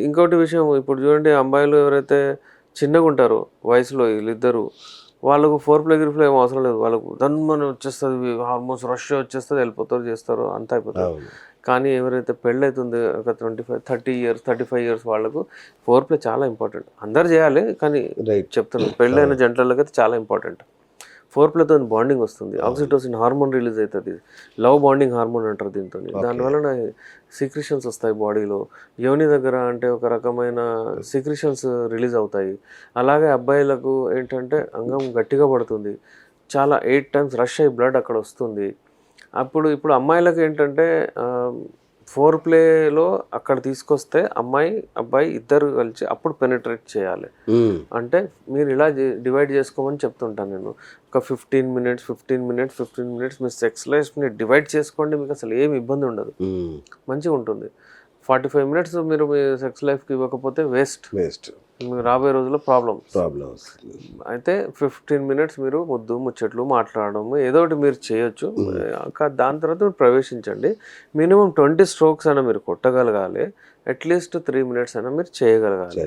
ఇంకోటి విషయం ఇప్పుడు చూడండి అమ్మాయిలు ఎవరైతే చిన్నగుంటారో వయసులో వీళ్ళిద్దరూ, వాళ్ళకు ఫోర్ ప్లే గిర్ ప్లే ఏం అవసరం లేదు. వాళ్ళకు ధన్మని వచ్చేస్తది. హార్మోన్స్ రష్ వచ్చేస్తది. ఎళ్ళిపోతారు, చేస్తారు. అంతా అయిపోతది. అవును. కానీ ఎవరైతే పెళ్ళైతుందో ఒక 25, 30 ఇయర్స్, 35 ఇయర్స్ వాళ్ళకు ఫోర్ ప్లే చాలా ఇంపార్టెంట్. అందరూ చేయాలి. కానీ రైట్. చెప్తున్నాను పెళ్ళైన జంటలకైతే చాలా ఇంపార్టెంట్. ఫోర్ ప్లేతోని బాండింగ్ వస్తుంది. ఆక్సిటోసిన్ హార్మోన్ రిలీజ్ అవుతుంది. లవ్ బాండింగ్ హార్మోన్ అంటారు దీంతోని. ఓకే. దానివలన సీక్రెషన్స్ వస్తాయి బాడీలో. యోని దగ్గర అంటే ఒక రకమైన సీక్రెషన్స్ రిలీజ్ అవుతాయి. అలాగే అబ్బాయిలకు ఏంటంటే అంగం గట్టిగా పడుతుంది. చాలా 8 టైమ్స్ రష్ అయ్యి బ్లడ్ అక్కడ వస్తుంది. ఇప్పుడు అమ్మాయిలకి ఏంటంటే ఫోర్ ప్లేలో అక్కడ తీసుకొస్తే అమ్మాయి, అబ్బాయి ఇద్దరు కలిసి అప్పుడు పెనిట్రేట్ చేయాలి. హ్మ్. అంటే మీరు ఇలా డివైడ్ చేసుకోమని చెప్తుంటాను నేను. ఒక 15 మినిట్స్, 15 మినిట్స్, 15 మినిట్స్ మీ సెక్స్ లైఫ్‌ని డివైడ్ చేసుకోండి. మీకు అసలు ఏమి ఇబ్బంది ఉండదు. హ్మ్. మంచిగా ఉంటుంది. 45 మినిట్స్ మీరు మీ సెక్స్ లైఫ్‌కి ఇవ్వకపోతే వేస్ట్. వేస్ట్. మీకు రాబోయే రోజుల్లో ప్రాబ్లమ్స్. వస్తుంది. అయితే 15 మినిట్స్ మీరు ముద్దు, ముచ్చట్లు మాట్లాడడం ఏదో ఒకటి మీరు చేయొచ్చు. దాని తర్వాత మీరు ప్రవేశించండి. మినిమం 20 స్ట్రోక్స్ అయినా మీరు కొట్టగలగాలి. అట్లీస్ట్ 3 మినిట్స్ అయినా మీరు చేయగలగాలి.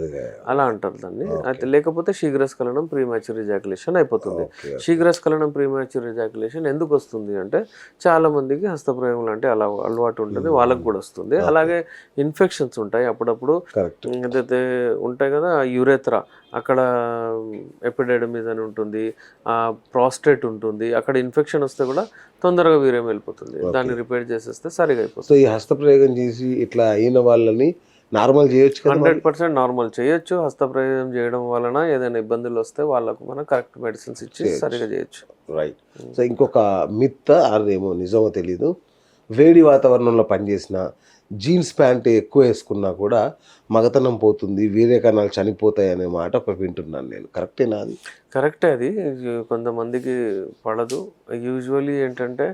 అలా అంటారు దాన్ని. అయితే లేకపోతే శీఘ్రస్ఖలనం ప్రీమాచ్యూర్ ఎజాక్యులేషన్ అయిపోతుంది. ఓకే. శీఘ్రస్ఖలనం ప్రీమాచ్యూర్ ఎజాక్యులేషన్ ఎందుకు వస్తుంది అంటే చాలా మందికి హస్తప్రయోగం అంటే అలా అలవాటు ఉంటుంది. వాళ్ళకు కూడా వస్తుంది. అలాగే ఇన్ఫెక్షన్స్ ఉంటాయి అప్పుడప్పుడు. కరెక్ట్. ఏదైతే ఉంటాయి కదా యూరేత్రా, అక్కడ ఎపిడెడమిస్ అని ఉంటుంది, ప్రాస్టేట్ ఉంటుంది. అక్కడ ఇన్ఫెక్షన్ వస్తే కూడా తొందరగా వీర్యం వెళ్ళిపోతుంది. దాన్ని రిపేర్ చేసేస్తే సరిగా అయిపోతుంది. సో ఈ హస్తప్రయోగం చేసి ఇట్లా అయిన వాళ్ళని నార్మల్ చేయొచ్చు కదా? 100% నార్మల్ చేయొచ్చు. హస్తప్రయోగం చేయడం వలన ఏదైనా ఇబ్బందులు వస్తే వాళ్ళకు మనం కరెక్ట్ మెడిసిన్స్ ఇచ్చి సరిగా చేయొచ్చు. రైట్. సో ఇంకొక మిత్ అదేమో నిజమో తెలీదు, వేడి వాతావరణంలో పనిచేసిన జీన్స్ ప్యాంట్ ఎక్కువ వేసుకున్నా కూడా మగతనం పోతుంది, వీర్య కణాలు చనిపోతాయి అనే మాట ఒకటి వింటున్నాను నేను. కరెక్టేనా అది? కరెక్టే. అది కొంతమందికి పడదు. యూజువల్లీ ఏంటంటే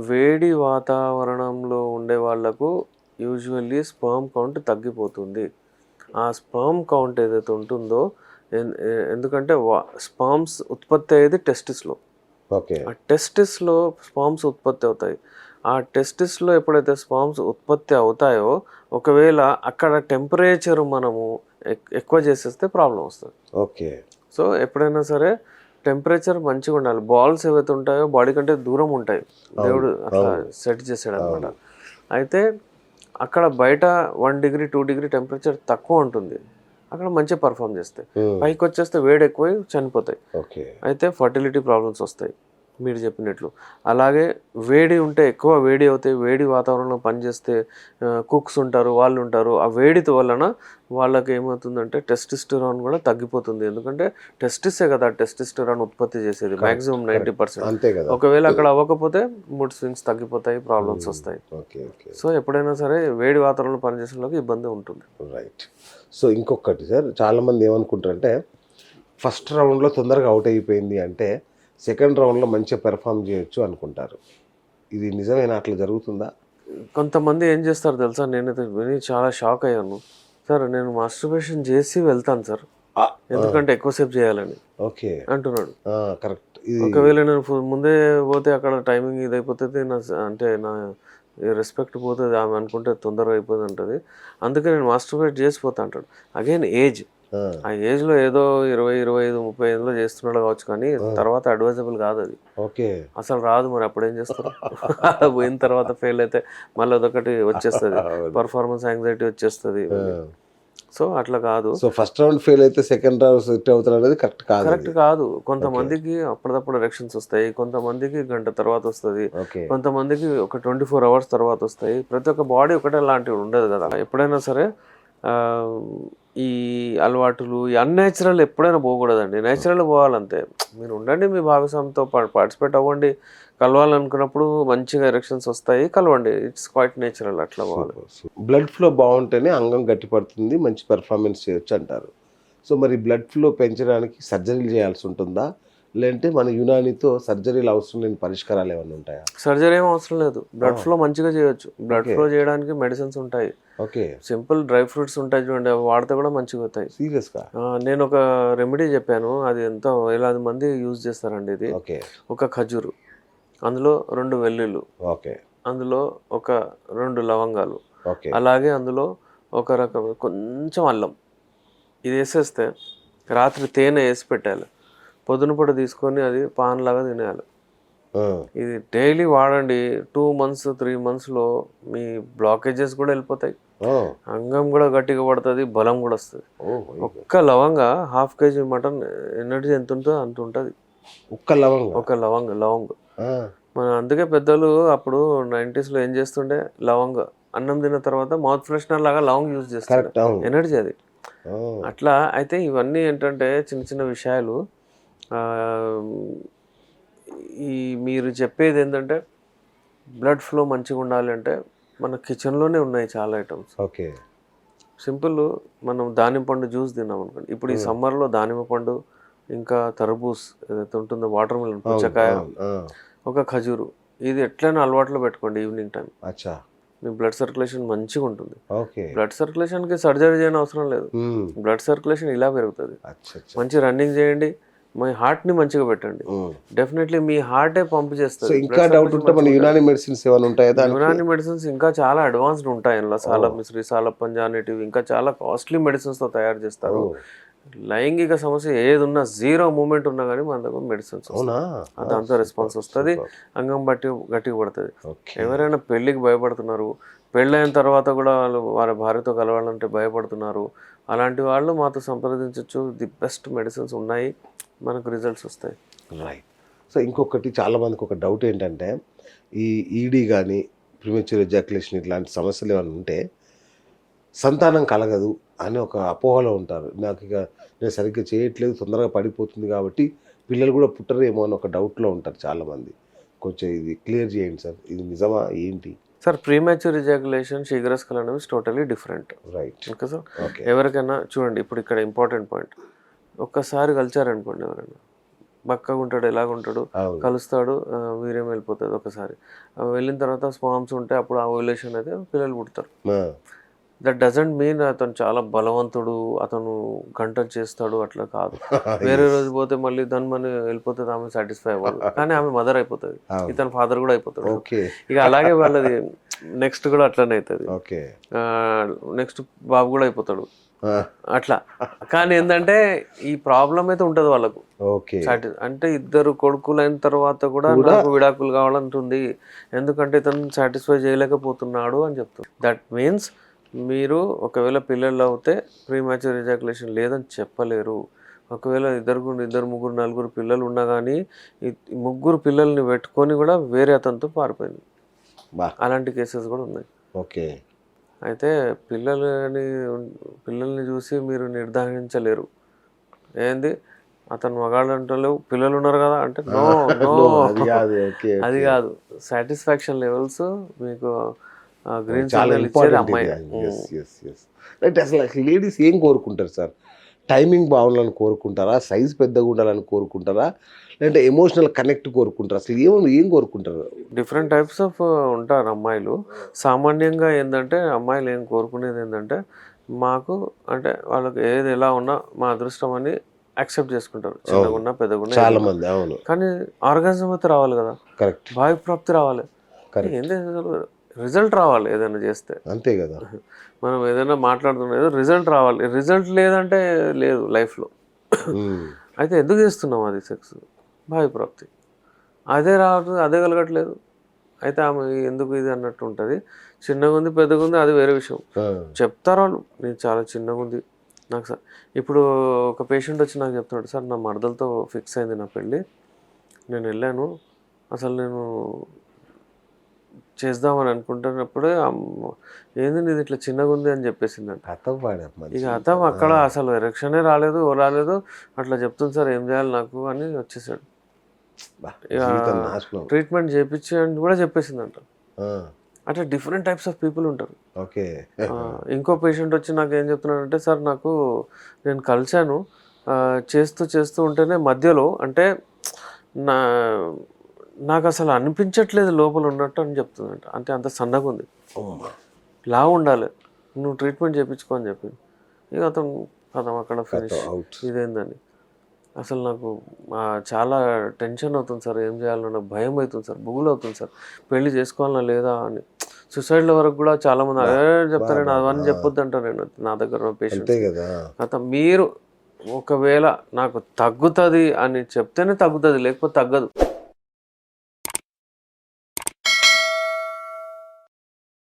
వేడి వాతావరణంలో ఉండే వాళ్ళకు యూజువల్లీ స్పర్మ్ కౌంట్ తగ్గిపోతుంది. ఆ స్పర్మ్ కౌంట్ ఏదైతే ఉంటుందో ఎందుకంటే స్పర్మ్స్ ఉత్పత్తి అయ్యేది టెస్టిస్లో. ఓకే. ఆ టెస్టిస్లో స్పర్మ్స్ ఉత్పత్తి అవుతాయి. ఆ టెస్టిస్లో ఎప్పుడైతే స్పర్మ్స్ ఉత్పత్తి అవుతాయో ఒకవేళ అక్కడ టెంపరేచర్ మనము ఎక్కువ చేసేస్తే ప్రాబ్లం వస్తుంది. ఓకే. సో ఎప్పుడైనా సరే టెంపరేచర్ మంచిగా ఉండాలి. బాల్స్ ఏవైతే ఉంటాయో బాడీ కంటే దూరం ఉంటాయి. దేవుడు అట్లా సెట్ చేసాడు అనమాట. అయితే అక్కడ బయట 1 డిగ్రీ 2 డిగ్రీ టెంపరేచర్ తక్కువ ఉంటుంది. అక్కడ మంచిగా పర్ఫామ్ చేస్తాయి. పైకి వచ్చేస్తే వేడి ఎక్కువై చనిపోతాయి. అయితే ఫర్టిలిటీ ప్రాబ్లమ్స్ వస్తాయి మీరు చెప్పినట్లు. అలాగే వేడి ఉంటే ఎక్కువ వేడి అవుతాయి. వేడి వాతావరణంలో పనిచేస్తే కుక్స్ ఉంటారు, వాళ్ళు ఉంటారు. ఆ వేడితో వలన వాళ్ళకి ఏమవుతుందంటే టెస్టిస్టెరాన్ కూడా తగ్గిపోతుంది. ఎందుకంటే టెస్టిసే కదా టెస్టిస్టెరాన్ ఉత్పత్తి చేసేది మ్యాక్సిమం 90%. అంతే కదా. ఒకవేళ అక్కడ అవ్వకపోతే మూడ్ స్వింగ్స్ తగ్గిపోతాయి, ప్రాబ్లమ్స్ వస్తాయి. సో ఎప్పుడైనా సరే వేడి వాతావరణంలో పనిచేసే వాళ్ళకి ఇబ్బంది ఉంటుంది. రైట్. సో ఇంకొకటి సార్, చాలామంది ఏమనుకుంటారంటే ఫస్ట్ రౌండ్లో తొందరగా అవుట్ అయిపోయింది అంటే సెకండ్ రౌండ్లో మంచిగా పెర్ఫామ్ చేయొచ్చు అనుకుంటారు. ఇది నిజమేనా? అట్లా జరుగుతుందా? కొంతమంది ఏం చేస్తారు తెలుసా, నేనైతే విని చాలా షాక్ అయ్యాను. సార్ నేను మాస్టర్బేషన్ చేసి వెళ్తాను సార్, ఎందుకంటే ఎక్కువసేపు చేయాలని ఓకే అంటున్నాడు. కరెక్ట్. ఒకవేళ నేను ముందే పోతే అక్కడ టైమింగ్ ఇది అయిపోతుంది, అంటే నా రెస్పెక్ట్ పోతుంది. ఆమె అనుకుంటే తొందరగా అయిపోతుంది అంటది. అందుకే నేను మాస్టర్బేట్ చేసిపోతా అంటాడు. అగైన్ ఏజ్, ఆ ఏజ్లో ఏదో 20, 25, 30 ఏళ్ళలో చేస్తున్నాడు కావచ్చు, కానీ తర్వాత అడ్వైజబుల్ కాదు అది. ఓకే. అసలు రాదు. మరి అప్పుడు ఏం చేస్తారు? పోయిన తర్వాత ఫెయిల్ అయితే మళ్ళీ అదొకటి వచ్చేస్తుంది, పర్ఫార్మెన్స్ యాంగ్జైటీ వచ్చేస్తుంది. సో అట్లా కాదు. సో ఫస్ట్ రౌండ్ ఫెయిల్ అయితే సెకండ్ రౌండ్ సెట్ అవుతారు అనేది కరెక్ట్ కాదు. కొంతమందికి అప్పటిదప్పుడు ఎలక్షన్స్ వస్తాయి, కొంతమందికి గంట తర్వాత వస్తుంది, కొంతమందికి ఒక 24 అవర్స్ తర్వాత వస్తాయి. ప్రతి ఒక్క బాడీ ఒకటే లాంటివి ఉండదు కదా. ఎప్పుడైనా సరే ఈ అలవాటులు ఈ అన్నేచురల్ ఎప్పుడైనా పోకూడదండి. నేచురల్ పోవాలంతే. మీరు ఉండండి, మీ భాగస్వామితో పార్టిసిపేట్ అవ్వండి. కలవాలనుకున్నప్పుడు మంచిగా ఎరెక్షన్స్ వస్తాయి, కలవండి. It's quite natural. అట్లా పోవాలి. బ్లడ్ ఫ్లో బాగుంటేనే అంగం గట్టిపడుతుంది, మంచి పెర్ఫార్మెన్స్ చేయొచ్చు అంటారు. సో మరి బ్లడ్ ఫ్లో పెంచడానికి సర్జరీలు చేయాల్సి ఉంటుందా, లేదంటే మన యునానితో సర్జరీలు అవసరం లేని పరిష్కారాలు ఏమైనా ఉంటాయా? సర్జరీ ఏం అవసరం లేదు. బ్లడ్ ఫ్లో మంచిగా చేయొచ్చు. బ్లడ్ ఫ్లో చేయడానికి మెడిసిన్స్ ఉంటాయి. ఓకే. సింపుల్ డ్రై ఫ్రూట్స్ ఉంటాయి చూడండి, అవి వాడితే కూడా మంచిగా అవుతాయి. సీరియస్గా? నేను ఒక రెమెడీ చెప్పాను, అది ఎంతో వేలాది మంది యూజ్ చేస్తారండి. ఇది ఒక ఖజూరు, అందులో 2 వెల్లుల్లి, అందులో ఒక 2 లవంగాలు, అలాగే అందులో ఒక రకం కొంచెం అల్లం ఇది వేసేస్తే రాత్రి తేనె వేసి పెట్టాలి, పొద్దున పూట తీసుకొని అది పాన్ లాగా తినేయాలి. ఇది డైలీ వాడండి, 2 months 3 monthsలో మీ బ్లాకేజెస్ కూడా వెళ్ళిపోతాయి, అంగం కూడా గట్టిగా పడుతుంది, బలం కూడా వస్తుంది. ఒక్క లవంగా 1/2 kg మటన్ ఎనర్జీ ఎంత ఉంటుందో అంత ఉంటుంది. ఒక లవంగ్ మన అందుకే పెద్దలు అప్పుడు 90sలో ఏం చేస్తుండే, లవంగ అన్నం తిన్న తర్వాత మౌత్ ఫ్రెషనర్ లాగా లవంగ్ యూజ్ చేస్తారు, ఎనర్జీ అది. అట్లా అయితే ఇవన్నీ ఏంటంటే చిన్న చిన్న విషయాలు. ఈ మీరు చెప్పేది ఏంటంటే బ్లడ్ ఫ్లో మంచిగా ఉండాలి అంటే మన కిచెన్లోనే ఉన్నాయి చాలా ఐటమ్స్. Okay, simple. మనం దానిమ్మ పండు జ్యూస్ తిన్నాం అనుకోండి, ఇప్పుడు ఈ సమ్మర్లో దానిమ్మ పండు, ఇంకా తర్బూస్ ఏదైతే ఉంటుందో, వాటర్ మిలన్, పుచ్చకాయ, ఒక ఖజూరు, ఇది ఎట్లయినా అలవాట్లో పెట్టుకోండి ఈవినింగ్ టైం. మీ బ్లడ్ సర్క్యులేషన్ మంచిగా ఉంటుంది. బ్లడ్ సర్క్యులేషన్కి సర్జరీ చేయని అవసరం లేదు, బ్లడ్ సర్క్యులేషన్ ఇలా పెరుగుతుంది. మంచి రన్నింగ్ చేయండి, మీ హార్ట్ని మంచిగా పెట్టండి, డెఫినెట్లీ మీ హార్టే పంప్ చేస్తుంది. ఇంకా డౌట్ ఉంటే మన యునాని మెడిసిన్స్ ఏమైనా ఉంటాయా? యునాని మెడిసిన్స్ ఇంకా చాలా అడ్వాన్స్డ్ ఉంటాయి అందులో. సాలమిశ్రీ, సాలపంజ అనేటివి ఇంకా చాలా కాస్ట్లీ మెడిసిన్స్తో తయారు చేస్తారు. లైంగిక సమస్య ఏది ఉన్నా, 0 మూమెంట్ ఉన్నా కానీ మన దగ్గర మెడిసిన్స్ దాంతో రెస్పాన్స్ వస్తుంది, అంగం బట్టి గట్టిగా పడుతుంది. ఎవరైనా పెళ్ళికి భయపడుతున్నారు, పెళ్ళైన తర్వాత కూడా వాళ్ళు వారి భార్యతో కలవాలంటే భయపడుతున్నారు, అలాంటి వాళ్ళు మాతో సంప్రదించవచ్చు. ది బెస్ట్ మెడిసిన్స్ ఉన్నాయి, మనకు రిజల్ట్స్ వస్తాయి. రైట్. సో ఇంకొకటి చాలామందికి ఒక డౌట్ ఏంటంటే, ఈ ఈడీ కానీ ప్రిమెచ్యూర్ ఎజాక్యులేషన్ ఇట్లాంటి సమస్యలు ఏమైనా ఉంటే సంతానం కలగదు అని ఒక అపోహలో ఉంటారు. నాకు ఇక నేను సరిగ్గా చేయట్లేదు, తొందరగా పడిపోతుంది కాబట్టి పిల్లలు కూడా పుట్టరేమో అని ఒక డౌట్లో ఉంటారు చాలామంది. కొంచెం ఇది క్లియర్ చేయండి సార్, ఇది నిజమా ఏంటి? సార్, ప్రీమెచ్యూర్ ఎజాక్యులేషన్, శీఘ్రస్ఖలనం అనేవి totally different. Right. Okay sir. ఎవరికైనా చూడండి, ఇప్పుడు ఇక్కడ ఇంపార్టెంట్ పాయింట్, ఒక్కసారి కలిచారనుకోండి, ఎవరైనా బక్కగా ఉంటాడు, ఎలాగుంటాడు, కలుస్తాడు, వీర్యం వెళ్ళిపోతుంది. ఒకసారి వెళ్ళిన తర్వాత స్పామ్స్ ఉంటే అప్పుడు ఆ ఓవ్యులేషన్ అయితే పిల్లలు పుడతారు. దట్ డజంట్ మీన్ అతను చాలా బలవంతుడు, అతను గంట చేస్తాడు, అట్లా కాదు. వేరే రోజు పోతే మళ్ళీ దాని వెళ్ళిపోతుంది, ఆమె సాటిస్ఫై అవ్వాలి, కానీ ఆమె మదర్ అయిపోతుంది, ఇతను ఫాదర్ కూడా అయిపోతాడు. ఇక అలాగే వాళ్ళది నెక్స్ట్ కూడా అట్లనే అవుతుంది, నెక్స్ట్ బాబు కూడా అయిపోతాడు అట్లా. కానీ ఏంటంటే ఈ ప్రాబ్లం అయితే ఉంటుంది వాళ్ళకు. అంటే 2 కొడుకులైన తర్వాత కూడా నాకు విడాకులు కావాలంటుంది, ఎందుకంటే ఇతను సాటిస్ఫై చేయలేకపోతున్నాడు అని చెప్తారు. దట్ మీన్స్ మీరు ఒకవేళ పిల్లలు అవుతే ప్రీమాచ్యూర్ ఎజాక్యులేషన్ లేదని చెప్పలేరు. ఒకవేళ 2, 3, 4 పిల్లలు ఉన్నా కానీ ఈ 3 పిల్లల్ని పెట్టుకొని కూడా వేరే అతనితో పారిపోయింది, అలాంటి కేసెస్ కూడా ఉన్నాయి. ఓకే. అయితే పిల్లల్ని చూసి మీరు నిర్ధారించలేరు, ఏంది అతను మగాళ్ళు అంటలేవు, పిల్లలు ఉన్నారు కదా అంటే నో అది కాదు. సాటిస్ఫాక్షన్ లెవెల్స్ మీకు గ్రీన్ సిగ్నల్ ఇచ్చేది అమ్మాయి. అసలు లేడీస్ ఏం కోరుకుంటారు సార్? టైమింగ్ బాగుండాలని కోరుకుంటారా, సైజ్ పెద్దగా ఉండాలని కోరుకుంటారా, లేదంటే ఎమోషనల్ కనెక్ట్ కోరుకుంటారా, అసలు ఏం కోరుకుంటారు? డిఫరెంట్ టైప్స్ ఆఫ్ ఉంటారు అమ్మాయిలు. సామాన్యంగా ఏంటంటే అమ్మాయిలు ఏం కోరుకునేది ఏంటంటే, మాకు అంటే వాళ్ళకి ఏది ఎలా ఉన్నా మా అదృష్టం అని యాక్సెప్ట్ చేసుకుంటారు, చిన్నగున్నా పెద్దగున్నా చాలా మంది. అవును, కానీ ఆర్గానిజం అయితే రావాలి కదా, కరెక్ట్, భావి ప్రాప్తి రావాలి, ఏంటి రిజల్ట్ రావాలి ఏదైనా చేస్తే, అంతే కదా. మనం ఏదైనా మాట్లాడుతున్నా ఏదో రిజల్ట్ రావాలి, రిజల్ట్ లేదంటే లేదు లైఫ్లో. అయితే ఎందుకు చేస్తున్నాం అది సెక్స్, భావి ప్రాప్తి, అదే రావట్లేదు, అదే కలగట్లేదు, అయితే ఆమె ఎందుకు ఇది అన్నట్టు ఉంటుంది. చిన్నగా ఉంది పెద్దగా ఉంది అది వేరే విషయం, చెప్తారు వాళ్ళు, నేను చాలా చిన్నగా ఉంది నాకు సార్. ఇప్పుడు ఒక పేషెంట్ వచ్చి నాకు చెప్తున్నాడు, సార్ నా మరదలతో ఫిక్స్ అయింది నా పెళ్ళి, నేను వెళ్ళాను, అసలు నేను చేద్దామని అనుకుంటున్నప్పుడే ఏంది ఇది ఇట్లా చిన్నగా ఉంది అని చెప్పేసిందంట. ఇక అతను అక్కడ అసలు ఎరెక్షనే రాలేదు అట్లా చెప్తుంది సార్, ఏం చేయాలి నాకు అని వచ్చేసాడు. ట్రీట్మెంట్ చేయించి అని కూడా చెప్పేసిందంట. అట్లా డిఫరెంట్ టైప్స్ ఆఫ్ పీపుల్ ఉంటారు. ఇంకో పేషెంట్ వచ్చి నాకు ఏం చెప్తున్నాడంటే, సార్ నేను కలిశాను, చేస్తూ ఉంటేనే మధ్యలో అంటే నాకు అసలు అనిపించట్లేదు లోపల ఉన్నట్టు అని చెప్తుందంట. అంటే అంత సన్నగా ఉంది, లా ఉండాలి, నువ్వు ట్రీట్మెంట్ చేయించుకో అని చెప్పింది. ఇక అతను అక్కడ ఫినిష్. ఇదేందని అసలు నాకు చాలా టెన్షన్ అవుతుంది సార్, ఏం చేయాలన్నా భయం అవుతుంది సార్, బుగులు అవుతుంది సార్, పెళ్లి చేసుకోవాలన్నా లేదా అని. సూసైడ్ల వరకు కూడా చాలా మంది అదే చెప్తారు, నేను అవన్నీ చెప్పొద్దు అంటారు. నేను నా దగ్గర పేషెంట్ అంతే కదా. అత మీరు ఒకవేళ నాకు తగ్గుతుంది అని చెప్తేనే తగ్గుతుంది, లేకపోతే తగ్గదు.